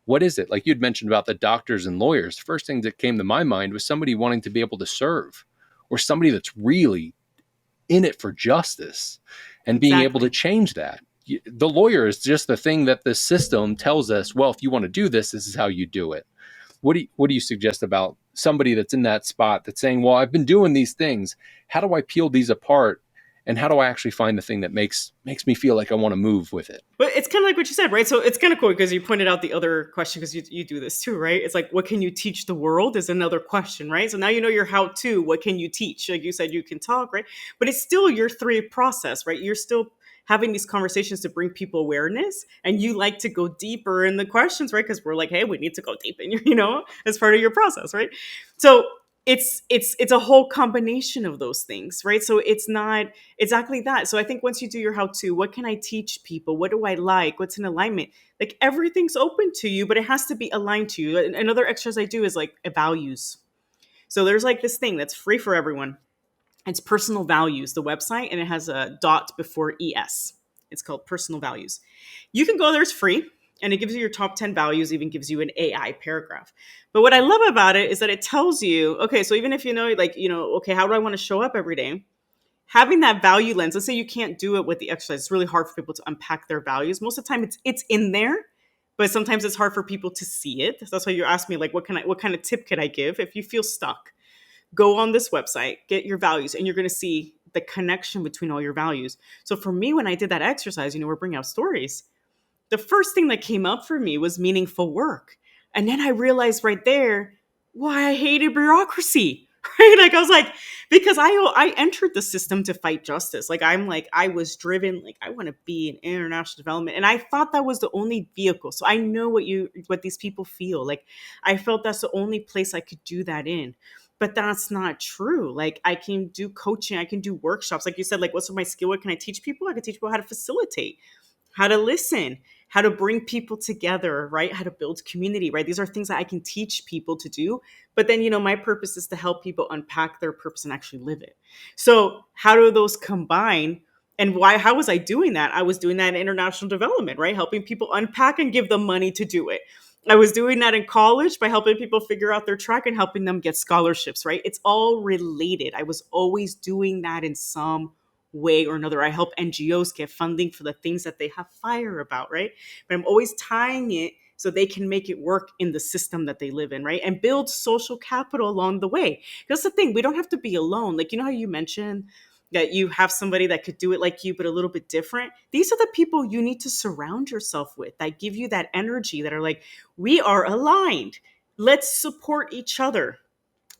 What is it? Like you'd mentioned about the doctors and lawyers. The first thing that came to my mind was somebody wanting to be able to serve or somebody that's really in it for justice and being able to Exactly. change that. The lawyer is just the thing that the system tells us, well, if you want to do this, this is how you do it. What do you suggest about somebody that's in that spot that's saying, well, I've been doing these things. How do I peel these apart? And how do I actually find the thing that makes me feel like I want to move with it? But it's kind of like what you said, right? So it's kind of cool because you pointed out the other question because you do this too, right? It's like, what can you teach the world is another question, right? So now you know your how to, what can you teach? Like you said, you can talk, right? But it's still your three process, right? You're still having these conversations to bring people awareness and you like to go deeper in the questions, right? Because we're like, hey, we need to go deep in your, as part of your process, right? So it's a whole combination of those things, right? So it's not exactly that. So I think once you do your how to, what can I teach people? What do I like? What's in alignment? Like everything's open to you, but it has to be aligned to you. Another exercise I do is like values. So there's like this thing that's free for everyone. It's Personal Values, the website, and it has a dot before ES. It's called Personal Values. You can go there, it's free, and it gives you your top 10 values, even gives you an AI paragraph. But what I love about it is that it tells you, okay, so even if okay, how do I want to show up every day? Having that value lens, let's say you can't do it with the exercise, it's really hard for people to unpack their values. Most of the time it's in there, but sometimes it's hard for people to see it. So that's why you asked me, like, what kind of tip could I give if you feel stuck? Go on this website, get your values, and you're going to see the connection between all your values. So for me, when I did that exercise, we're bringing out stories. The first thing that came up for me was meaningful work. And then I realized right there why I hated bureaucracy. Right? Like I was like, because I entered the system to fight justice. I was driven, like I want to be in international development. And I thought that was the only vehicle. So I know what these people feel. Like I felt that's the only place I could do that in. But that's not true. Like I can do coaching, I can do workshops. Like you said, like what's my skill? What can I teach people? I can teach people how to facilitate, how to listen, how to bring people together, right? How to build community, right? These are things that I can teach people to do. But then, my purpose is to help people unpack their purpose and actually live it. So, how do those combine? And why? How was I doing that? I was doing that in international development, right? Helping people unpack and give them money to do it. I was doing that in college by helping people figure out their track and helping them get scholarships, right? It's all related. I was always doing that in some way or another. I help NGOs get funding for the things that they have fire about, right? But I'm always tying it so they can make it work in the system that they live in, right? And build social capital along the way. That's the thing. We don't have to be alone. Like, how you mentioned that you have somebody that could do it like you, but a little bit different. These are the people you need to surround yourself with that give you that energy, that are like, we are aligned. Let's support each other.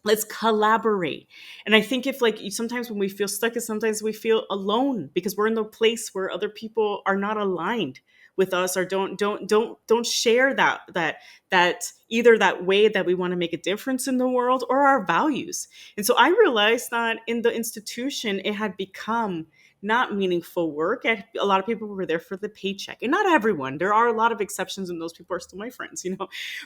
Let's collaborate. And I think if like sometimes when we feel stuck is sometimes we feel alone because we're in the place where other people are not aligned with us or don't share that either that way that we want to make a difference in the world or our values. And so I realized that in the institution it had become not meaningful work. A lot of people were there for the paycheck, and not everyone. There are a lot of exceptions, and those people are still my friends,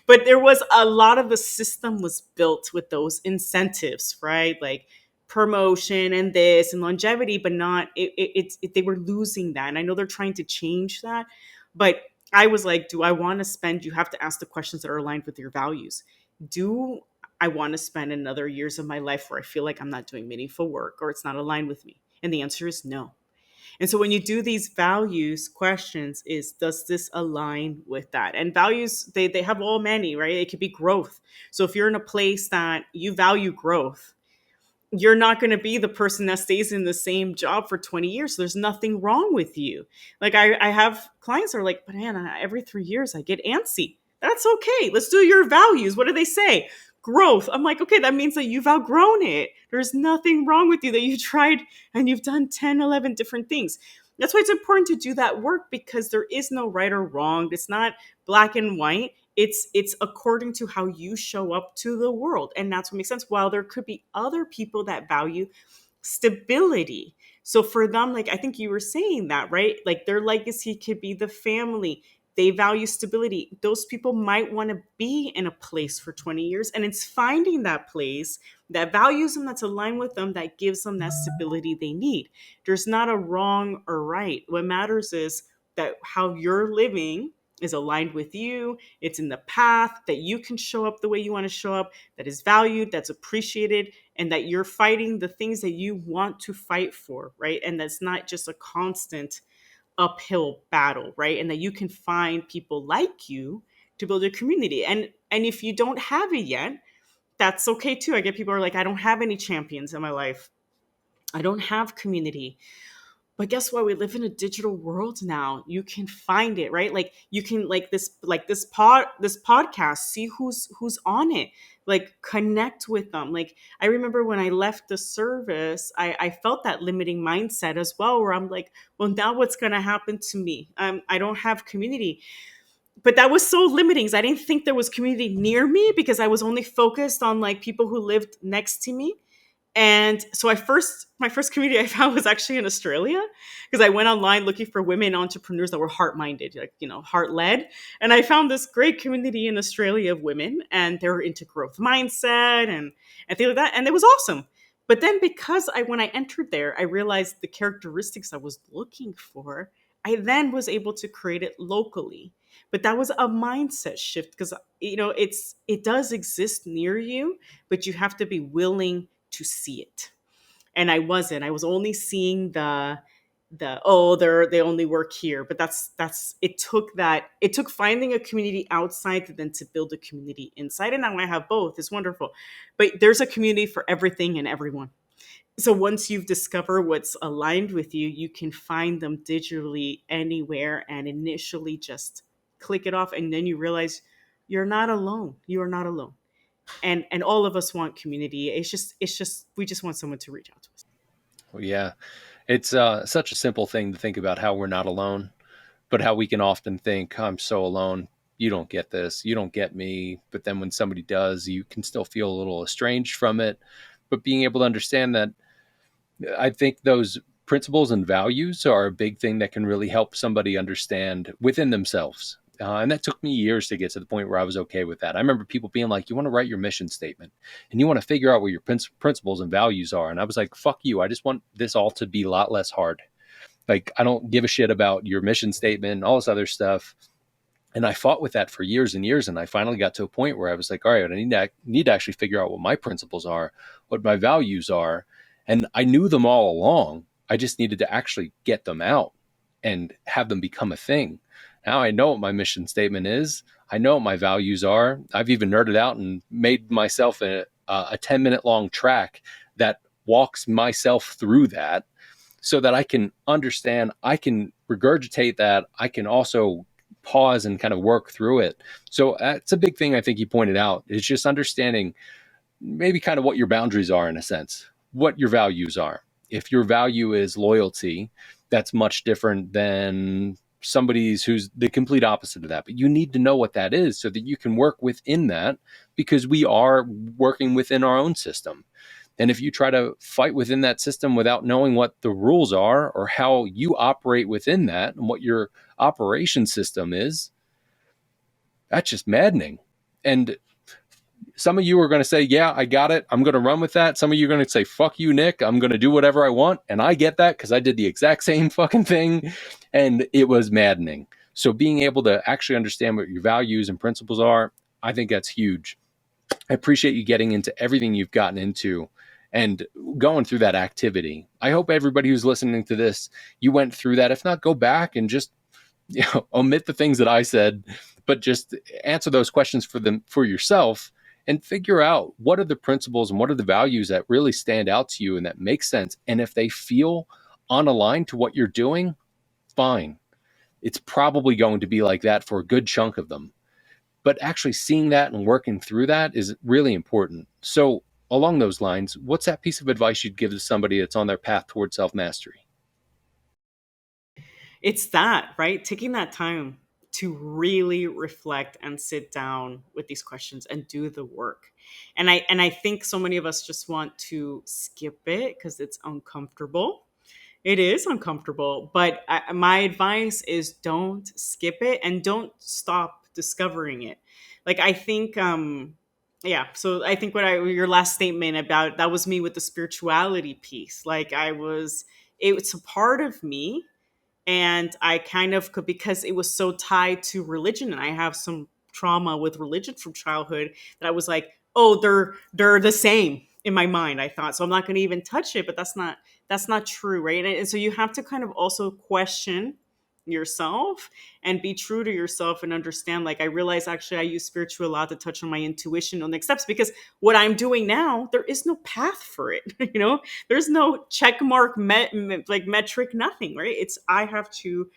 But there was a lot of the system was built with those incentives, right? Like promotion and this and longevity, but not they were losing that. And I know they're trying to change that, but I was like, do I want to spend? You have to ask the questions that are aligned with your values. Do I want to spend another years of my life where I feel like I'm not doing meaningful work or it's not aligned with me? And the answer is no. And so when you do these values questions is, does this align with that? And values, they have all many, right? It could be growth. So if you're in a place that you value growth, you're not going to be the person that stays in the same job for 20 years. There's nothing wrong with you. Like I have clients that are like, but Anna, every 3 years I get antsy. That's okay. Let's do your values. What do they say? Growth. I'm like, okay, that means that you've outgrown it. There's nothing wrong with you, that you tried and you've done 10, 11 different things. That's why it's important to do that work, because there is no right or wrong. It's not black and white. It's according to how you show up to the world. And that's what makes sense. While there could be other people that value stability. So for them, like I think you were saying that, right? Like their legacy could be the family. They value stability. Those people might want to be in a place for 20 years. And it's finding that place that values them, that's aligned with them, that gives them that stability they need. There's not a wrong or right. What matters is that how you're living is aligned with you, it's in the path that you can show up the way you want to show up, that is valued, that's appreciated, and that you're fighting the things that you want to fight for, right? And that's not just a constant uphill battle, right? And that you can find people like you to build a community. And if you don't have it yet, that's okay too. I get people who are like, I don't have any champions in my life. I don't have community. But guess what? We live in a digital world now. You can find it, right? Like you can this podcast, see who's on it. Like connect with them. Like I remember when I left the service, I felt that limiting mindset as well, where I'm like, well, now what's gonna happen to me? I don't have community. But that was so limiting because I didn't think there was community near me because I was only focused on like people who lived next to me. And so my first community I found was actually in Australia because I went online looking for women entrepreneurs that were heart minded, like, heart led. And I found this great community in Australia of women, and they were into growth mindset and things like that. And it was awesome. But then when I entered there, I realized the characteristics I was looking for, I then was able to create it locally. But that was a mindset shift because, it does exist near you, but you have to be willing to see it. And I was only seeing they only work here. But it took finding a community outside to build a community inside. And now I have both. It's wonderful. But there's a community for everything and everyone. So once you've discovered what's aligned with you, you can find them digitally anywhere and initially just click it off. And then you realize you're not alone. You are not alone. And all of us want community. It's just we just want someone to reach out to us. Well, yeah, it's such a simple thing to think about how we're not alone, but how we can often think, I'm so alone. You don't get this. You don't get me. But then when somebody does, you can still feel a little estranged from it. But being able to understand that, I think those principles and values are a big thing that can really help somebody understand within themselves. And that took me years to get to the point where I was okay with that. I remember people being like, you want to write your mission statement and you want to figure out what your principles and values are. And I was like, fuck you. I just want this all to be a lot less hard. Like, I don't give a shit about your mission statement and all this other stuff. And I fought with that for years and years. And I finally got to a point where I was like, all right, I need to actually figure out what my principles are, what my values are. And I knew them all along. I just needed to actually get them out and have them become a thing. Now I know what my mission statement is. I know what my values are. I've even nerded out and made myself a 10-minute long track that walks myself through that so that I can understand, I can regurgitate that. I can also pause and kind of work through it. So that's a big thing I think you pointed out, is just understanding maybe kind of what your boundaries are in a sense, what your values are. If your value is loyalty, that's much different than somebody's who's the complete opposite of that. But you need to know what that is so that you can work within that, because we are working within our own system. And if you try to fight within that system without knowing what the rules are or how you operate within that and what your operation system is, that's just maddening. And some of you are going to say, yeah, I got it. I'm going to run with that. Some of you are going to say, fuck you, Nick. I'm going to do whatever I want. And I get that because I did the exact same fucking thing. And it was maddening. So being able to actually understand what your values and principles are, I think that's huge. I appreciate you getting into everything you've gotten into and going through that activity. I hope everybody who's listening to this, you went through that. If not, go back and just omit the things that I said, but just answer those questions for yourself. And figure out what are the principles and what are the values that really stand out to you and that make sense. And if they feel unaligned to what you're doing, fine. It's probably going to be like that for a good chunk of them. But actually seeing that and working through that is really important. So along those lines, what's that piece of advice you'd give to somebody that's on their path towards self-mastery? It's that, right? Taking that time to really reflect and sit down with these questions and do the work. And I think so many of us just want to skip it because it's uncomfortable. It is uncomfortable, but my advice is don't skip it and don't stop discovering it. Like I think yeah, so I think your last statement about that was me with the spirituality piece. Like it's a part of me, And I kind of could, because it was so tied to religion, and I have some trauma with religion from childhood, that I was like, oh, they're the same in my mind. I thought, so I'm not going to even touch it, but that's not true, right? And so you have to kind of also question yourself and be true to yourself and understand, like, I realize actually I use spiritual a lot to touch on my intuition on next steps, because what I'm doing now, there is no path for it. There's no check mark like metric, nothing, right? It's, I have to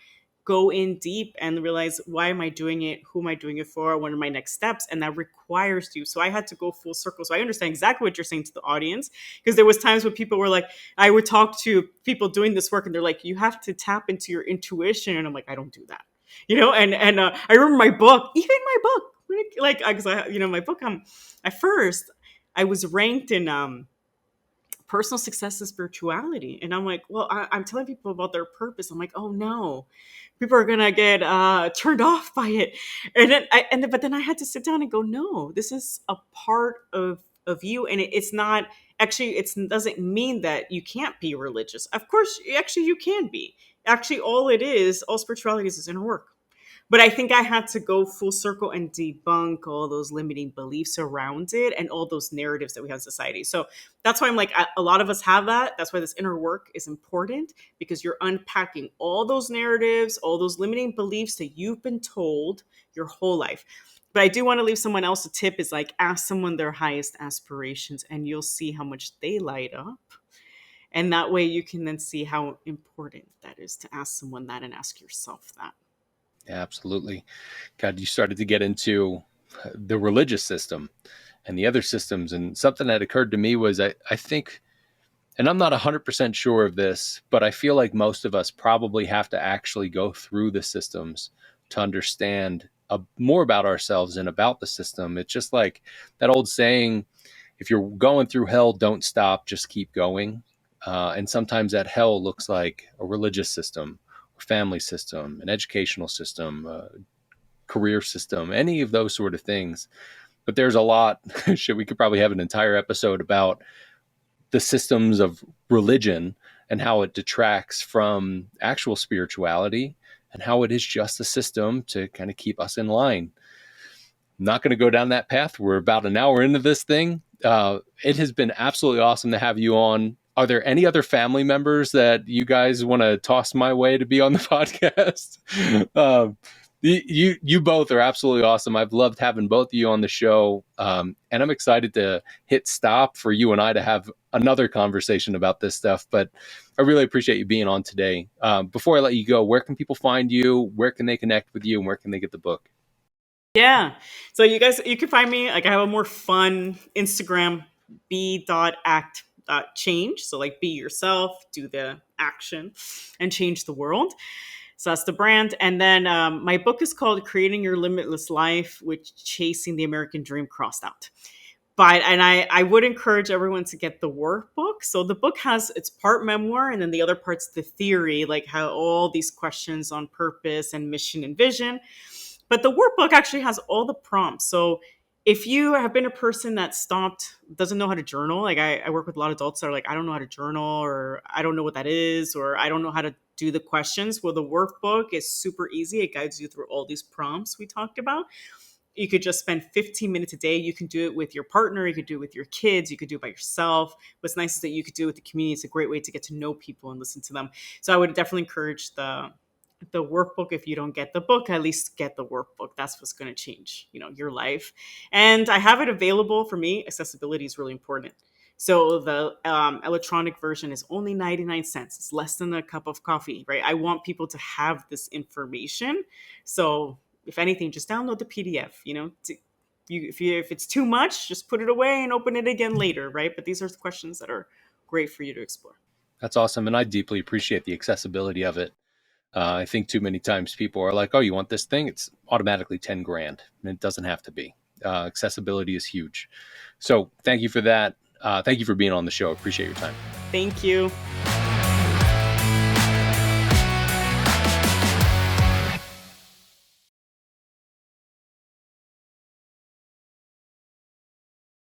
go in deep and realize, why am I doing it? Who am I doing it for? What are my next steps? And that requires you. So I had to go full circle. So I understand exactly what you're saying to the audience, because there was times when people were like, I would talk to people doing this work and they're like, you have to tap into your intuition. And I'm like, I don't do that. And I remember my book, even my book, like, because my book, at first I was ranked in personal success and spirituality. And I'm like, well, I'm telling people about their purpose. I'm like, oh no, people are gonna get turned off by it. But then I had to sit down and go, no, this is a part of you, and it's not actually. It doesn't mean that you can't be religious. Of course, actually, you can be. Actually, all spirituality is inner work. But I think I had to go full circle and debunk all those limiting beliefs around it and all those narratives that we have in society. So that's why I'm like, a lot of us have that. That's why this inner work is important, because you're unpacking all those narratives, all those limiting beliefs that you've been told your whole life. But I do want to leave someone else a tip, is like, ask someone their highest aspirations and you'll see how much they light up. And that way you can then see how important that is to ask someone that and ask yourself that. Yeah, absolutely. God, you started to get into the religious system and the other systems. And something that occurred to me was I think, and I'm not 100% sure of this, but I feel like most of us probably have to actually go through the systems to understand more about ourselves and about the system. It's just like that old saying, if you're going through hell, don't stop, just keep going. And sometimes that hell looks like a religious system, family system, an educational system, career system, any of those sort of things. But there's a lot. Shit, we could probably have an entire episode about the systems of religion and how it detracts from actual spirituality and how it is just a system to kind of keep us in line. I'm not going to go down that path. We're about an hour into this thing. It has been absolutely awesome to have you on. Are there any other family members that you guys want to toss my way to be on the podcast? You both are absolutely awesome. I've loved having both of you on the show. And I'm excited to hit stop for you and I to have another conversation about this stuff. But I really appreciate you being on today. Before I let you go, where can people find you? Where can they connect with you? And where can they get the book? Yeah. So you can find me, like, I have a more fun Instagram, b.act.change. So like, be yourself, do the action and change the world. So that's the brand. And then my book is called Creating Your Limitless Life with Chasing the American Dream Crossed Out. And I would encourage everyone to get the workbook. So the book it's part memoir, and then the other part's the theory, like how all these questions on purpose and mission and vision. But the workbook actually has all the prompts. So if you have been a person that doesn't know how to journal, like I work with a lot of adults that are like, I don't know how to journal, or I don't know what that is, or I don't know how to do the questions. Well, the workbook is super easy. It guides you through all these prompts we talked about. You could just spend 15 minutes a day. You can do it with your partner. You could do it with your kids. You could do it by yourself. What's nice is that you could do it with the community. It's a great way to get to know people and listen to them. So I would definitely encourage the workbook. If you don't get the book, at least get the workbook. That's what's going to change, your life. And I have it available. For me, accessibility is really important. So the electronic version is only 99 cents. It's less than a cup of coffee, right? I want people to have this information. So if anything, just download the PDF, if it's too much, just put it away and open it again later, right? But these are the questions that are great for you to explore. That's awesome. And I deeply appreciate the accessibility of it. I think too many times people are like, oh, you want this thing? It's automatically 10 grand. And it doesn't have to be. Accessibility is huge. So thank you for that. Thank you for being on the show. Appreciate your time. Thank you.